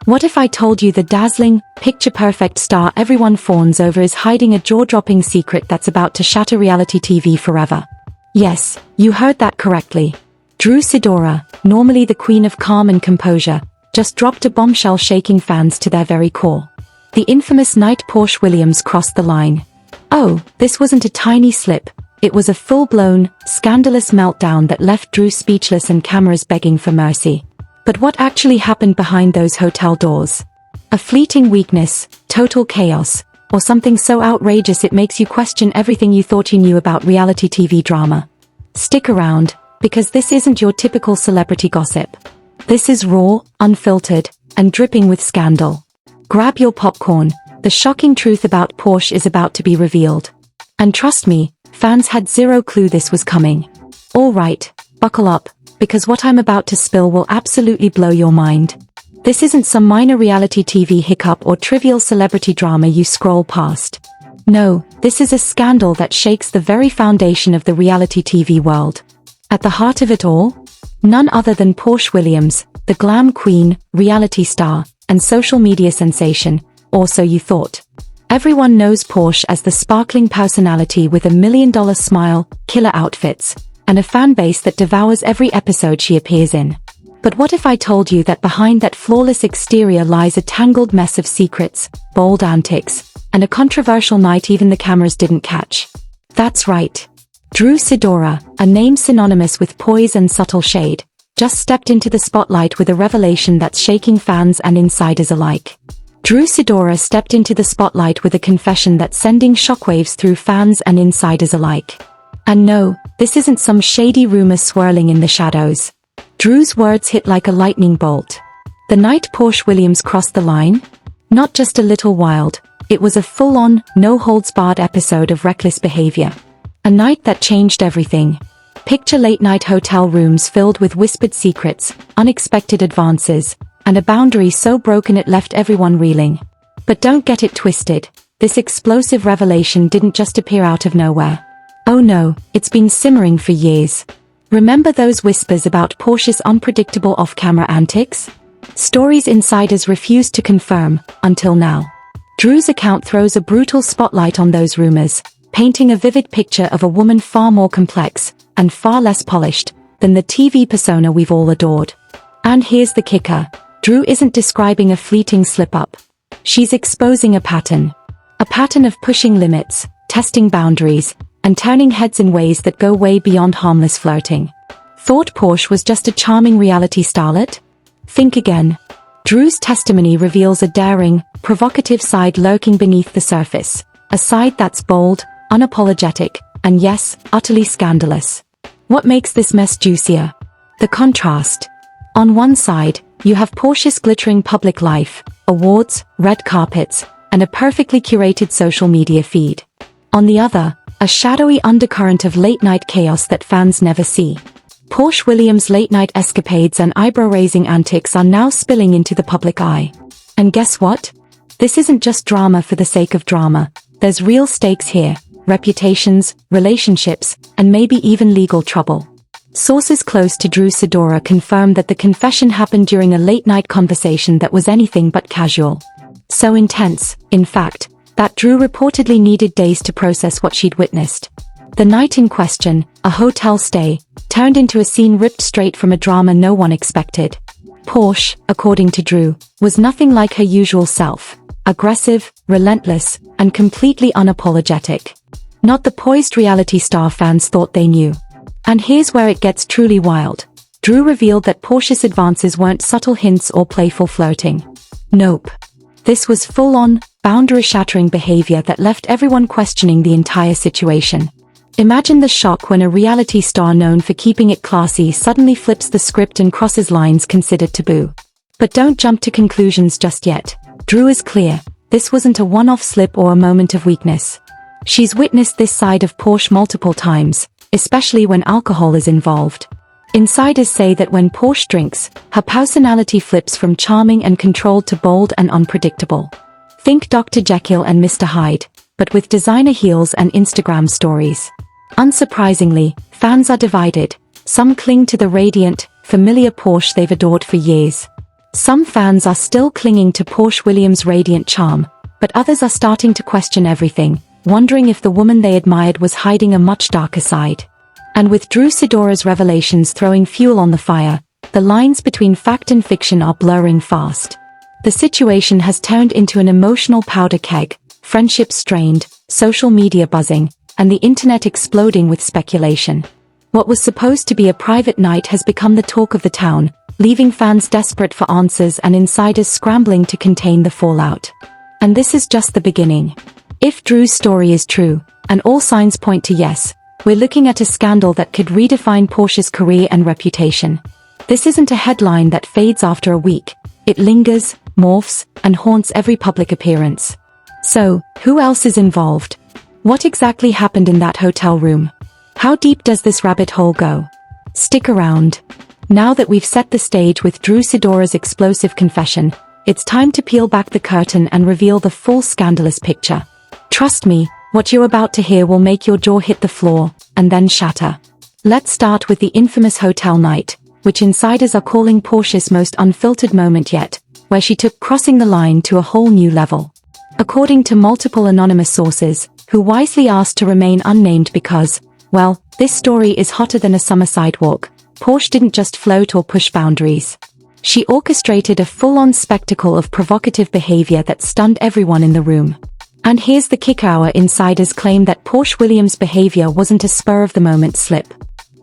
What if I told you the dazzling, picture-perfect star everyone fawns over is hiding a jaw-dropping secret that's about to shatter reality TV forever? Yes, you heard that correctly. Drew Sidora, normally the queen of calm and composure, just dropped a bombshell shaking fans to their very core. The infamous night Porsha Williams crossed the line. Oh, this wasn't a tiny slip, it was a full-blown, scandalous meltdown that left Drew speechless and cameras begging for mercy. But what actually happened behind those hotel doors? A fleeting weakness, total chaos, or something so outrageous it makes you question everything you thought you knew about reality TV drama? Stick around, because this isn't your typical celebrity gossip. This is raw, unfiltered, and dripping with scandal. Grab your popcorn, the shocking truth about Porsha is about to be revealed. And trust me, fans had zero clue this was coming. Alright, buckle up, because what I'm about to spill will absolutely blow your mind. This isn't some minor reality TV hiccup or trivial celebrity drama you scroll past. No, this is a scandal that shakes the very foundation of the reality TV world. At the heart of it all, none other than Porsha Williams, the glam queen, reality star, and social media sensation, or so you thought. Everyone knows Porsha as the sparkling personality with a $1 million smile, killer outfits, and a fan base that devours every episode she appears in. But what if I told you that behind that flawless exterior lies a tangled mess of secrets, bold antics, and a controversial night even the cameras didn't catch? That's right. Drew Sidora, a name synonymous with poise and subtle shade, just stepped into the spotlight with a revelation that's shaking fans and insiders alike. Drew Sidora stepped into the spotlight with a confession that's sending shockwaves through fans and insiders alike. And no, this isn't some shady rumor swirling in the shadows. Drew's words hit like a lightning bolt. The night Porsha Williams crossed the line? Not just a little wild, it was a full-on, no-holds-barred episode of reckless behavior. A night that changed everything. Picture late-night hotel rooms filled with whispered secrets, unexpected advances, and a boundary so broken it left everyone reeling. But don't get it twisted, this explosive revelation didn't just appear out of nowhere. Oh no, it's been simmering for years. Remember those whispers about Porsha's unpredictable off-camera antics? Stories insiders refused to confirm, until now. Drew's account throws a brutal spotlight on those rumors, painting a vivid picture of a woman far more complex, and far less polished, than the TV persona we've all adored. And here's the kicker, Drew isn't describing a fleeting slip-up. She's exposing a pattern. A pattern of pushing limits, testing boundaries, and turning heads in ways that go way beyond harmless flirting. Thought Porsha was just a charming reality starlet? Think again. Drew's testimony reveals a daring, provocative side lurking beneath the surface. A side that's bold, unapologetic, and yes, utterly scandalous. What makes this mess juicier? The contrast. On one side, you have Porsha's glittering public life, awards, red carpets, and a perfectly curated social media feed. On the other, a shadowy undercurrent of late-night chaos that fans never see. Porsha Williams' late-night escapades and eyebrow-raising antics are now spilling into the public eye. And guess what? This isn't just drama for the sake of drama. There's real stakes here, reputations, relationships, and maybe even legal trouble. Sources close to Drew Sidora confirm that the confession happened during a late-night conversation that was anything but casual. So intense, in fact, that Drew reportedly needed days to process what she'd witnessed. The night in question, a hotel stay, turned into a scene ripped straight from a drama no one expected. Porsha, according to Drew, was nothing like her usual self. Aggressive, relentless, and completely unapologetic. Not the poised reality star fans thought they knew. And here's where it gets truly wild. Drew revealed that Porsha's advances weren't subtle hints or playful flirting. Nope. This was full-on, boundary-shattering behavior that left everyone questioning the entire situation. Imagine the shock when a reality star known for keeping it classy suddenly flips the script and crosses lines considered taboo. But don't jump to conclusions just yet. Drew is clear, this wasn't a one-off slip or a moment of weakness. She's witnessed this side of Porsha multiple times, especially when alcohol is involved. Insiders say that when Porsha drinks, her personality flips from charming and controlled to bold and unpredictable. Think Dr. Jekyll and Mr. Hyde, but with designer heels and Instagram stories. Unsurprisingly, fans are divided. Some cling to the radiant, familiar Porsha they've adored for years. Some fans are still clinging to Porsha Williams' radiant charm, but others are starting to question everything, wondering if the woman they admired was hiding a much darker side. And with Sidora's revelations throwing fuel on the fire, the lines between fact and fiction are blurring fast. The situation has turned into an emotional powder keg, friendships strained, social media buzzing, and the internet exploding with speculation. What was supposed to be a private night has become the talk of the town, leaving fans desperate for answers and insiders scrambling to contain the fallout. And this is just the beginning. If Drew's story is true, and all signs point to yes, we're looking at a scandal that could redefine Porsha's career and reputation. This isn't a headline that fades after a week. It lingers, morphs, and haunts every public appearance. So, who else is involved? What exactly happened in that hotel room? How deep does this rabbit hole go? Stick around. Now that we've set the stage with Sidora's explosive confession, it's time to peel back the curtain and reveal the full scandalous picture. Trust me, what you're about to hear will make your jaw hit the floor, and then shatter. Let's start with the infamous hotel night, which insiders are calling Porsha's most unfiltered moment yet, where she took crossing the line to a whole new level. According to multiple anonymous sources, who wisely asked to remain unnamed because, well, this story is hotter than a summer sidewalk, Porsha didn't just float or push boundaries. She orchestrated a full-on spectacle of provocative behavior that stunned everyone in the room. And here's the kicker: our insiders claim that Porsha Williams' behavior wasn't a spur-of-the-moment slip.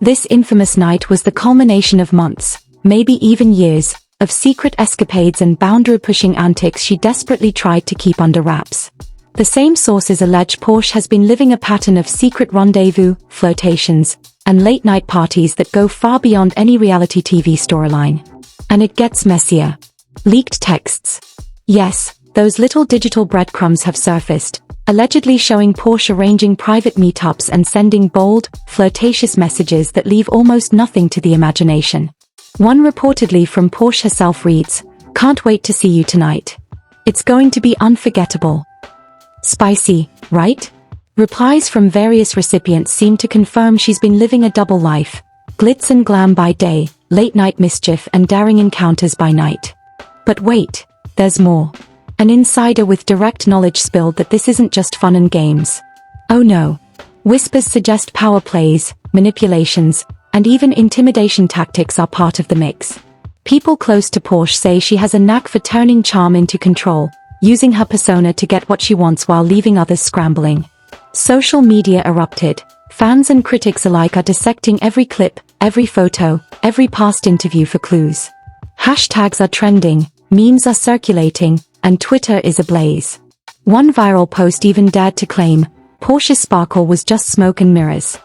This infamous night was the culmination of months, maybe even years, of secret escapades and boundary-pushing antics she desperately tried to keep under wraps. The same sources allege Porsha has been living a pattern of secret rendezvous, flirtations, and late-night parties that go far beyond any reality TV storyline. And it gets messier. Leaked texts. Yes, those little digital breadcrumbs have surfaced, allegedly showing Porsha arranging private meetups and sending bold, flirtatious messages that leave almost nothing to the imagination. One reportedly from Porsha herself reads, "Can't wait to see you tonight. It's going to be unforgettable." Spicy, right? Replies from various recipients seem to confirm she's been living a double life, glitz and glam by day, late-night mischief and daring encounters by night. But wait, there's more. An insider with direct knowledge spilled that this isn't just fun and games. Oh no. Whispers suggest power plays, manipulations, and even intimidation tactics are part of the mix. People close to Porsha say she has a knack for turning charm into control, using her persona to get what she wants while leaving others scrambling. Social media erupted. Fans and critics alike are dissecting every clip, every photo, every past interview for clues. Hashtags are trending, memes are circulating, and Twitter is ablaze. One viral post even dared to claim, Porsha's sparkle was just smoke and mirrors.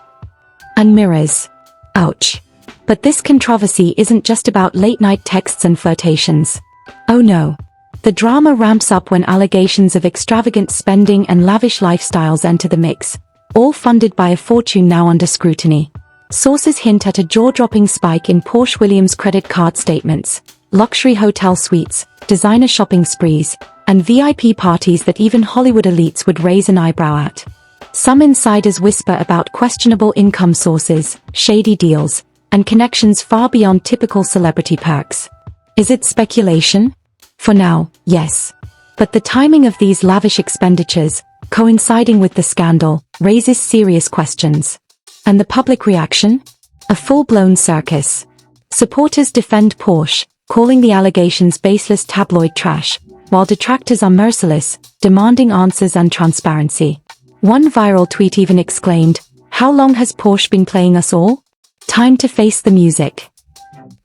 And mirrors. Ouch. But this controversy isn't just about late-night texts and flirtations. Oh no. The drama ramps up when allegations of extravagant spending and lavish lifestyles enter the mix, all funded by a fortune now under scrutiny. Sources hint at a jaw-dropping spike in Porsha Williams' credit card statements, luxury hotel suites, designer shopping sprees, and VIP parties that even Hollywood elites would raise an eyebrow at. Some insiders whisper about questionable income sources, shady deals, and connections far beyond typical celebrity perks. Is it speculation? For now, yes. But the timing of these lavish expenditures, coinciding with the scandal, raises serious questions. And the public reaction? A full-blown circus. Supporters defend Porsha, calling the allegations baseless tabloid trash, while detractors are merciless, demanding answers and transparency. One viral tweet even exclaimed, "How long has Porsha been playing us all? Time to face the music."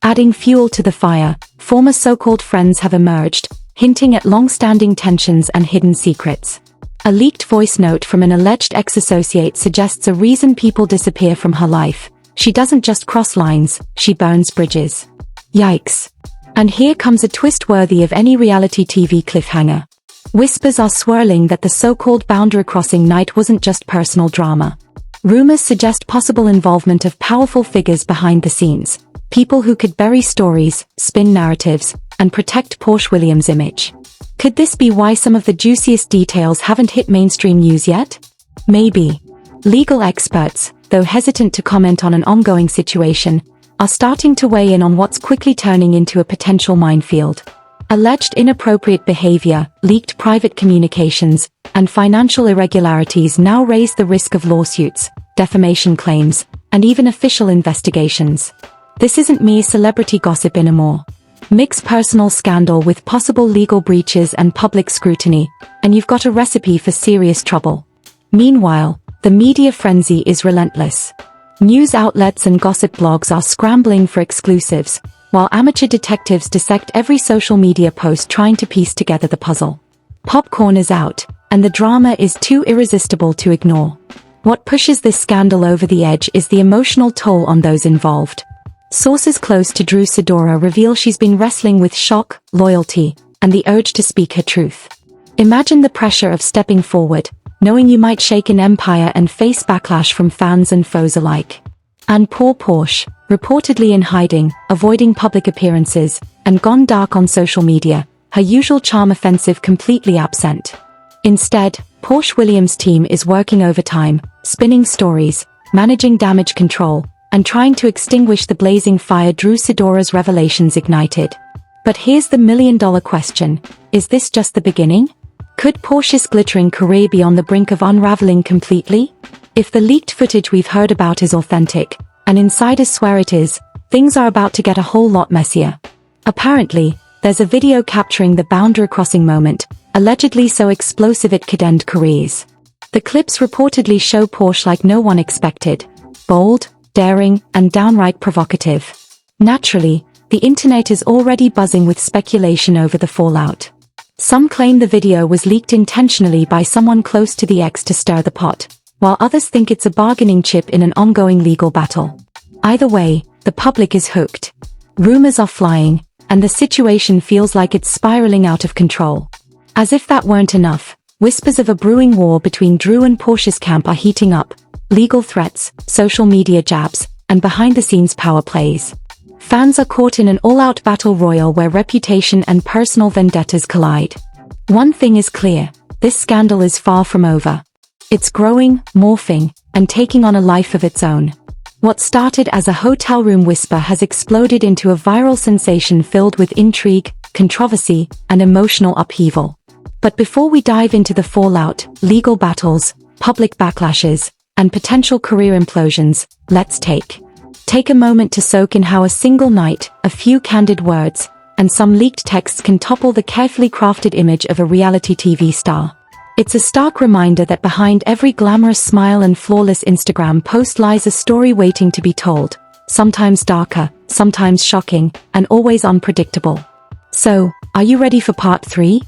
Adding fuel to the fire, former so-called friends have emerged, hinting at long-standing tensions and hidden secrets. A leaked voice note from an alleged ex-associate suggests a reason people disappear from her life. She doesn't just cross lines, she burns bridges. Yikes. And here comes a twist worthy of any reality TV cliffhanger. Whispers are swirling that the so-called boundary-crossing night wasn't just personal drama. Rumors suggest possible involvement of powerful figures behind the scenes, people who could bury stories, spin narratives, and protect Porsha Williams' image. Could this be why some of the juiciest details haven't hit mainstream news yet? Maybe. Legal experts, though hesitant to comment on an ongoing situation, are starting to weigh in on what's quickly turning into a potential minefield. Alleged inappropriate behavior, leaked private communications, and financial irregularities now raise the risk of lawsuits, defamation claims, and even official investigations. This isn't mere celebrity gossip anymore. Mix personal scandal with possible legal breaches and public scrutiny, and you've got a recipe for serious trouble. Meanwhile, the media frenzy is relentless. News outlets and gossip blogs are scrambling for exclusives, while amateur detectives dissect every social media post trying to piece together the puzzle. Popcorn is out, and the drama is too irresistible to ignore. What pushes this scandal over the edge is the emotional toll on those involved. Sources close to Sidora reveal she's been wrestling with shock, loyalty, and the urge to speak her truth. Imagine the pressure of stepping forward, knowing you might shake an empire and face backlash from fans and foes alike. And poor Porsha, reportedly in hiding, avoiding public appearances, and gone dark on social media, her usual charm offensive completely absent. Instead, Porsha Williams' team is working overtime, spinning stories, managing damage control, and trying to extinguish the blazing fire Sidora's revelations ignited. But here's the million-dollar question: is this just the beginning? Could Porsha's glittering career be on the brink of unraveling completely? If the leaked footage we've heard about is authentic, and insiders swear it is, things are about to get a whole lot messier. Apparently, there's a video capturing the boundary-crossing moment, allegedly so explosive it could end careers. The clips reportedly show Porsha like no one expected: bold, daring, and downright provocative. Naturally, the internet is already buzzing with speculation over the fallout. Some claim the video was leaked intentionally by someone close to the ex to stir the pot, while others think it's a bargaining chip in an ongoing legal battle. Either way, the public is hooked. Rumors are flying, and the situation feels like it's spiraling out of control. As if that weren't enough, whispers of a brewing war between Drew and Porsha's camp are heating up: legal threats, social media jabs, and behind-the-scenes power plays. Fans are caught in an all-out battle royal where reputation and personal vendettas collide. One thing is clear: this scandal is far from over. It's growing, morphing, and taking on a life of its own. What started as a hotel room whisper has exploded into a viral sensation filled with intrigue, controversy, and emotional upheaval. But before we dive into the fallout, legal battles, public backlashes, and potential career implosions, let's take a moment to soak in how a single night, a few candid words, and some leaked texts can topple the carefully crafted image of a reality TV star. It's a stark reminder that behind every glamorous smile and flawless Instagram post lies a story waiting to be told, sometimes darker, sometimes shocking, and always unpredictable. So, are you ready for part 3?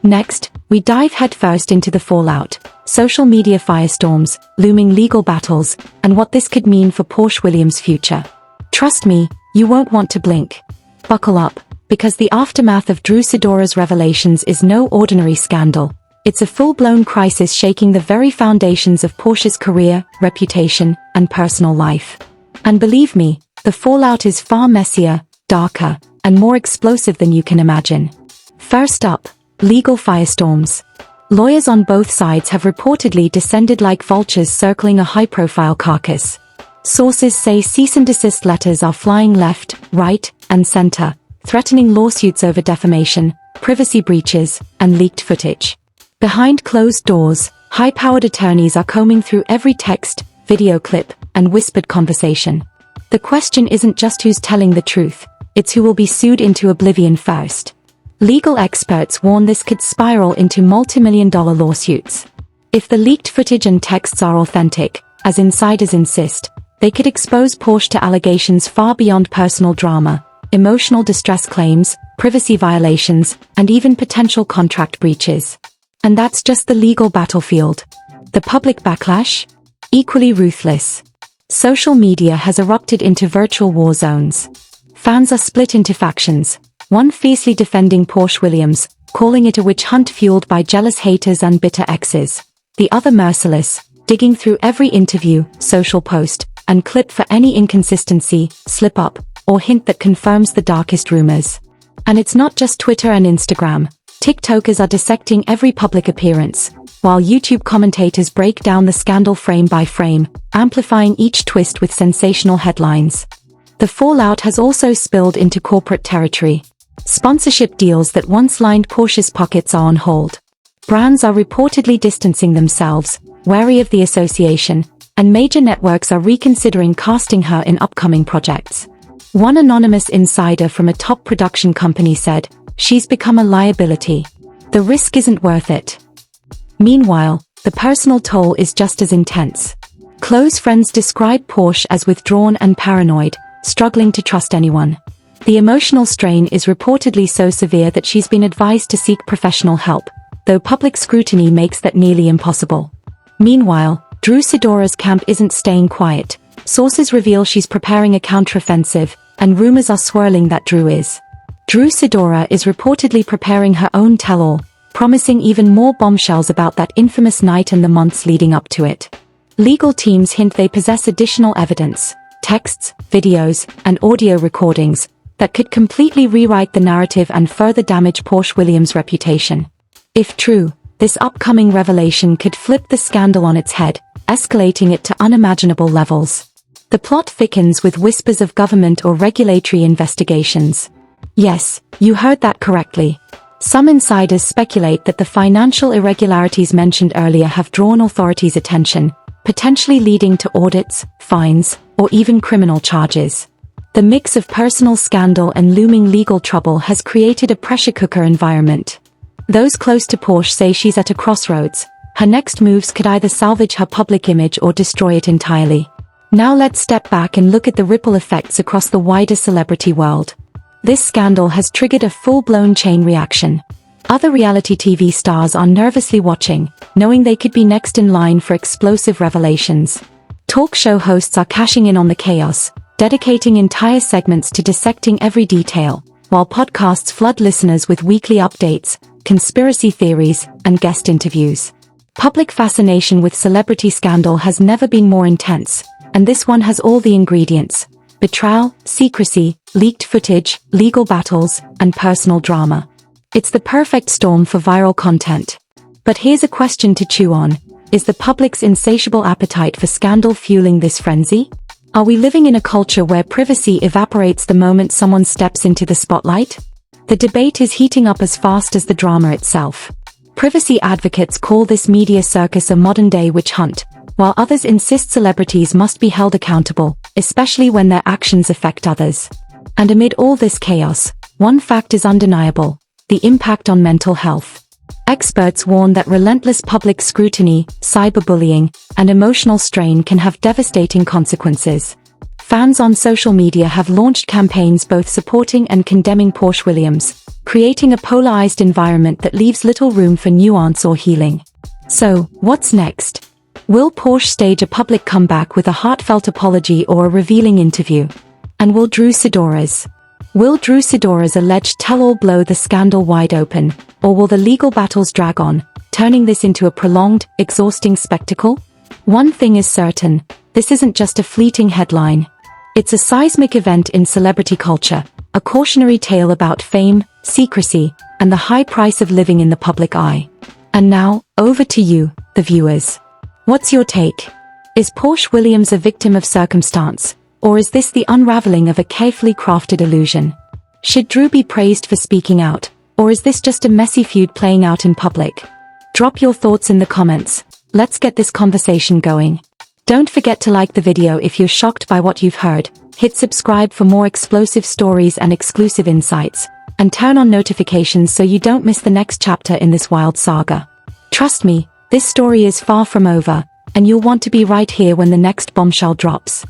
Next, we dive headfirst into the fallout, social media firestorms, looming legal battles, and what this could mean for Porsha Williams' future. Trust me, you won't want to blink. Buckle up, because the aftermath of Sidora's revelations is no ordinary scandal. It's a full-blown crisis shaking the very foundations of Porsha's career, reputation, and personal life. And believe me, the fallout is far messier, darker, and more explosive than you can imagine. First up, legal firestorms. Lawyers on both sides have reportedly descended like vultures circling a high-profile carcass. Sources say cease-and-desist letters are flying left, right, and center, threatening lawsuits over defamation, privacy breaches, and leaked footage. Behind closed doors, high-powered attorneys are combing through every text, video clip, and whispered conversation. The question isn't just who's telling the truth, it's who will be sued into oblivion first. Legal experts warn this could spiral into multi-million-dollar lawsuits. If the leaked footage and texts are authentic, as insiders insist, they could expose Porsha to allegations far beyond personal drama, emotional distress claims, privacy violations, and even potential contract breaches. And that's just the legal battlefield. The public backlash? Equally ruthless. Social media has erupted into virtual war zones. Fans are split into factions, one fiercely defending Porsha Williams, calling it a witch hunt fueled by jealous haters and bitter exes. The other merciless, digging through every interview, social post, and clip for any inconsistency, slip-up, or hint that confirms the darkest rumors. And it's not just Twitter and Instagram. TikTokers are dissecting every public appearance, while YouTube commentators break down the scandal frame by frame, amplifying each twist with sensational headlines. The fallout has also spilled into corporate territory. Sponsorship deals that once lined Porsha's pockets are on hold. Brands are reportedly distancing themselves, wary of the association, and major networks are reconsidering casting her in upcoming projects. One anonymous insider from a top production company said, "She's become a liability. The risk isn't worth it." Meanwhile, the personal toll is just as intense. Close friends describe Porsha as withdrawn and paranoid, struggling to trust anyone. The emotional strain is reportedly so severe that she's been advised to seek professional help, though public scrutiny makes that nearly impossible. Meanwhile, Sidora's camp isn't staying quiet. Sources reveal she's preparing a counteroffensive, and rumors are swirling that Sidora is reportedly preparing her own tell-all, promising even more bombshells about that infamous night and the months leading up to it. Legal teams hint they possess additional evidence, texts, videos, and audio recordings, that could completely rewrite the narrative and further damage Porsha Williams' reputation. If true, this upcoming revelation could flip the scandal on its head, escalating it to unimaginable levels. The plot thickens with whispers of government or regulatory investigations. Yes, you heard that correctly. Some insiders speculate that the financial irregularities mentioned earlier have drawn authorities' attention, potentially leading to audits, fines, or even criminal charges. The mix of personal scandal and looming legal trouble has created a pressure cooker environment. Those close to Porsha say she's at a crossroads. Her next moves could either salvage her public image or destroy it entirely. Now let's step back and look at the ripple effects across the wider celebrity world. This scandal has triggered a full-blown chain reaction. Other reality TV stars are nervously watching, knowing they could be next in line for explosive revelations. Talk show hosts are cashing in on the chaos, dedicating entire segments to dissecting every detail, while podcasts flood listeners with weekly updates, conspiracy theories, and guest interviews. Public fascination with celebrity scandal has never been more intense, and this one has all the ingredients: betrayal, secrecy, leaked footage, legal battles, and personal drama. It's the perfect storm for viral content. But here's a question to chew on. Is the public's insatiable appetite for scandal fueling this frenzy? Are we living in a culture where privacy evaporates the moment someone steps into the spotlight? The debate is heating up as fast as the drama itself. Privacy advocates call this media circus a modern-day witch hunt, while others insist celebrities must be held accountable, especially when their actions affect others. And amid all this chaos, one fact is undeniable: the impact on mental health. Experts warn that relentless public scrutiny, cyberbullying, and emotional strain can have devastating consequences. Fans on social media have launched campaigns both supporting and condemning Porsha Williams, creating a polarized environment that leaves little room for nuance or healing. So, what's next? Will Porsha stage a public comeback with a heartfelt apology or a revealing interview? And will Sidora's alleged tell-all blow the scandal wide open, or will the legal battles drag on, turning this into a prolonged, exhausting spectacle? One thing is certain: this isn't just a fleeting headline. It's a seismic event in celebrity culture, a cautionary tale about fame, secrecy, and the high price of living in the public eye. And now, over to you, the viewers. What's your take? Is Porsha Williams a victim of circumstance, or is this the unraveling of a carefully crafted illusion? Should Drew be praised for speaking out, or is this just a messy feud playing out in public? Drop your thoughts in the comments. Let's get this conversation going. Don't forget to like the video if you're shocked by what you've heard, hit subscribe for more explosive stories and exclusive insights, and turn on notifications so you don't miss the next chapter in this wild saga. Trust me, this story is far from over, and you'll want to be right here when the next bombshell drops.